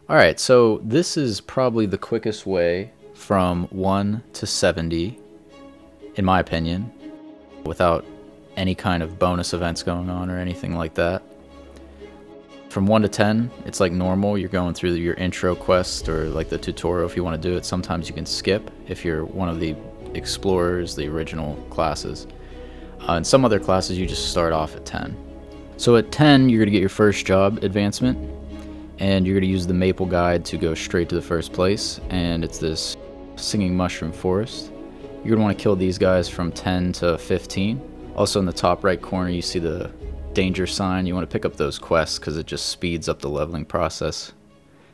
Alright, so this is probably the quickest way from 1 to 70, in my opinion, without any kind of bonus events going on or anything like that. From 1 to 10, it's like normal. You're going through your intro quest or like the tutorial if you want to do it. Sometimes you can skip if you're one of the explorers, the original classes. In some other classes, you just start off at 10. So at 10, you're going to get your first job advancement, and you're going to use the maple guide to go straight to the first place, and it's this singing mushroom forest. You're going to want to kill these guys from 10 to 15. Also in the top right corner, you see the danger sign. You want to pick up those quests because it just speeds up the leveling process,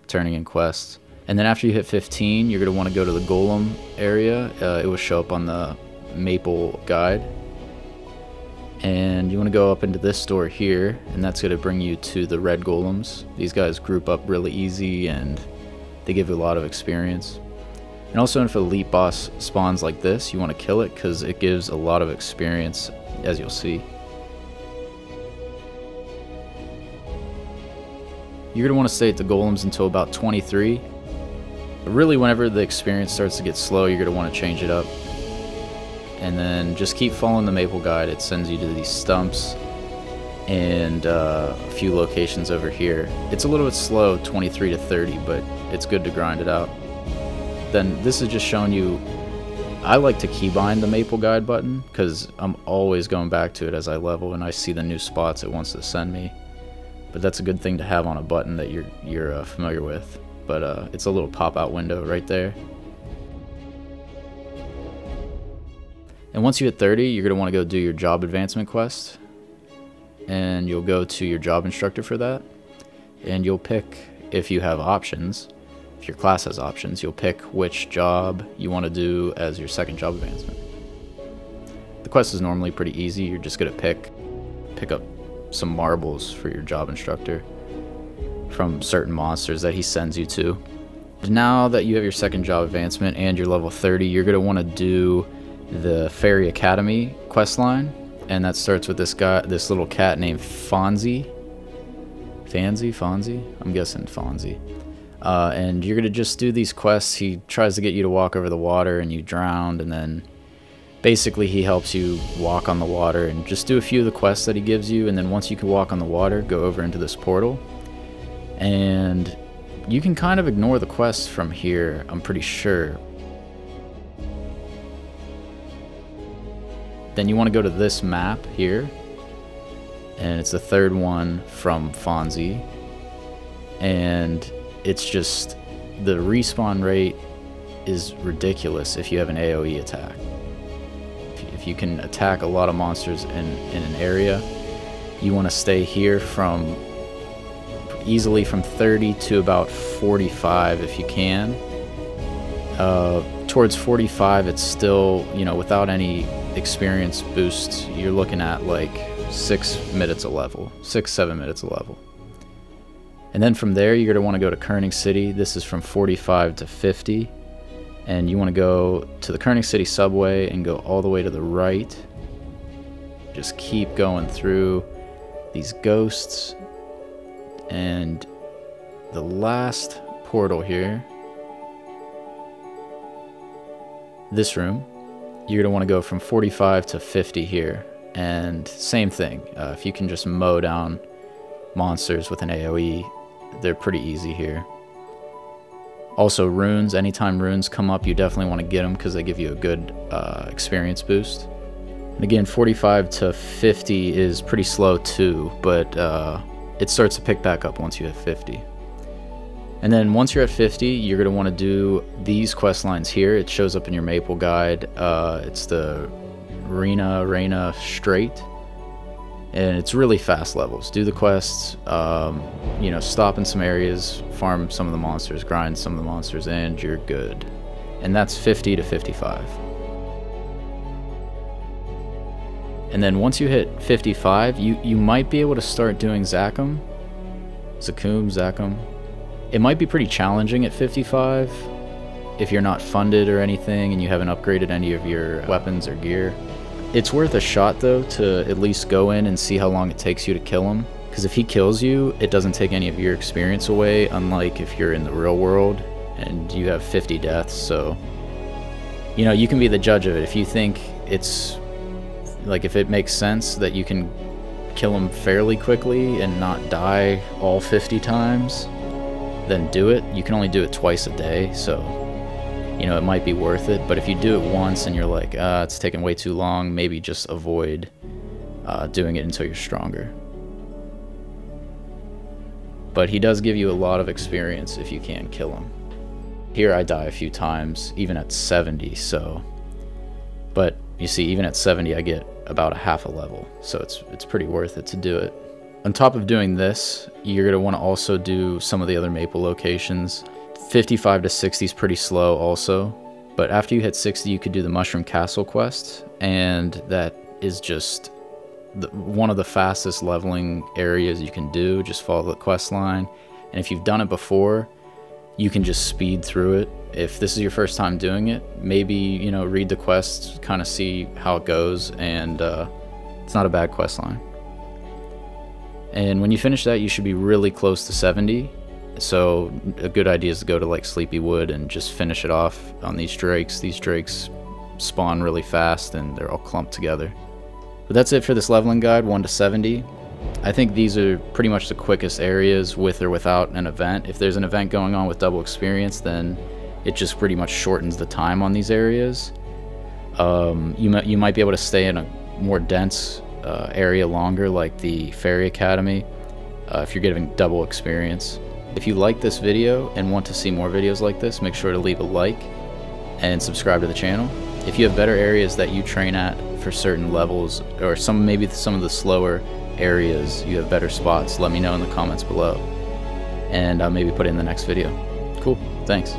turning in quests. And then after you hit 15, you're going to want to go to the golem area. It will show up on the maple guide. And you want to go up into this door here, and that's going to bring you to the red golems. These guys group up really easy and they give you a lot of experience. And also if an elite boss spawns like this, you want to kill it because it gives a lot of experience, as you'll see. You're going to want to stay at the golems until about 23. But really, whenever the experience starts to get slow, you're going to want to change it up. And then just keep following the maple guide. It sends you to these stumps and a few locations over here. It's a little bit slow, 23 to 30, but it's good to grind it out. Then this is just showing you, I like to keybind the maple guide button because I'm always going back to it as I level and I see the new spots it wants to send me. But that's a good thing to have on a button that you're familiar with. But it's a little pop-out window right there. And once you hit 30, you're going to want to go do your job advancement quest. And you'll go to your job instructor for that. And you'll pick, if you have options, if your class has options, you'll pick which job you want to do as your second job advancement. The quest is normally pretty easy. You're just going to pick up some marbles for your job instructor from certain monsters that he sends you to. Now that you have your second job advancement and you're level 30, you're going to want to do the Fairy Academy questline, and that starts with this little cat named Fonzie. I'm guessing Fonzie. And you're gonna just do these quests. He tries to get you to walk over the water, and you drown, and then basically he helps you walk on the water and just do a few of the quests that he gives you. And then once you can walk on the water, go over into this portal, and you can kind of ignore the quests from here, I'm pretty sure. Then you want to go to this map here, and it's the third one from Fonzie, and it's just the respawn rate is ridiculous if you have an AoE attack. If you can attack a lot of monsters in an area, you want to stay here from easily from 30 to about 45 if you can. Towards 45, it's still, you know, without any experience boost, you're looking at like 6 minutes a level, 6-7 minutes a level. And then from there, you're going to want to go to Kerning City. This is from 45 to 50. And you want to go to the Kerning City subway and go all the way to the right. Just keep going through these ghosts. And the last portal here, this room, you're going to want to go from 45 to 50 here. And same thing, if you can just mow down monsters with an AoE, they're pretty easy here. Also runes, anytime runes come up, you definitely want to get them because they give you a good experience boost. And again, 45 to 50 is pretty slow too, but it starts to pick back up once you hit 50. And then once you're at 50, you're going to want to do these quest lines here. It shows up in your Maple guide. It's the Reina Strait. And it's really fast levels. Do the quests, you know, stop in some areas, farm some of the monsters, grind some of the monsters, and you're good. And that's 50 to 55. And then once you hit 55, you might be able to start doing Zakum. It might be pretty challenging at 55 if you're not funded or anything and you haven't upgraded any of your weapons or gear. It's worth a shot though to at least go in and see how long it takes you to kill them. Because if he kills you, it doesn't take any of your experience away, unlike if you're in the real world and you have 50 deaths. So, you know, you can be the judge of it. If you think it's, like, if it makes sense that you can kill him fairly quickly and not die all 50 times, then do it. You can only do it twice a day, so, you know, it might be worth it. But if you do it once and you're like, it's taking way too long, maybe just avoid doing it until you're stronger. But he does give you a lot of experience if you can kill him. Here I die a few times, even at 70, so... But, you see, even at 70 I get about a half a level, so it's pretty worth it to do it. On top of doing this, you're going to want to also do some of the other Maple locations. 55 to 60 is pretty slow also, but after you hit 60 you could do the Mushroom Castle quest, and that is just one of the fastest leveling areas you can do. Just follow the quest line, and if you've done it before, you can just speed through it. If this is your first time doing it, maybe, you know, read the quest, kind of see how it goes, and it's not a bad quest line. And when you finish that, you should be really close to 70, so a good idea is to go to like Sleepy Wood and just finish it off on these drakes. These drakes spawn really fast and they're all clumped together. But that's it for this leveling guide, 1 to 70. I think these are pretty much the quickest areas with or without an event. If there's an event going on with double experience, then it just pretty much shortens the time on these areas. You might be able to stay in a more dense area longer, like the Fairy Academy, if you're getting double experience. If you like this video and want to see more videos like this, make sure to leave a like and subscribe to the channel. If you have better areas that you train at for certain levels, or maybe some of the slower areas, you have better spots, let me know in the comments below, and I'll maybe put it in the next video. Cool, thanks.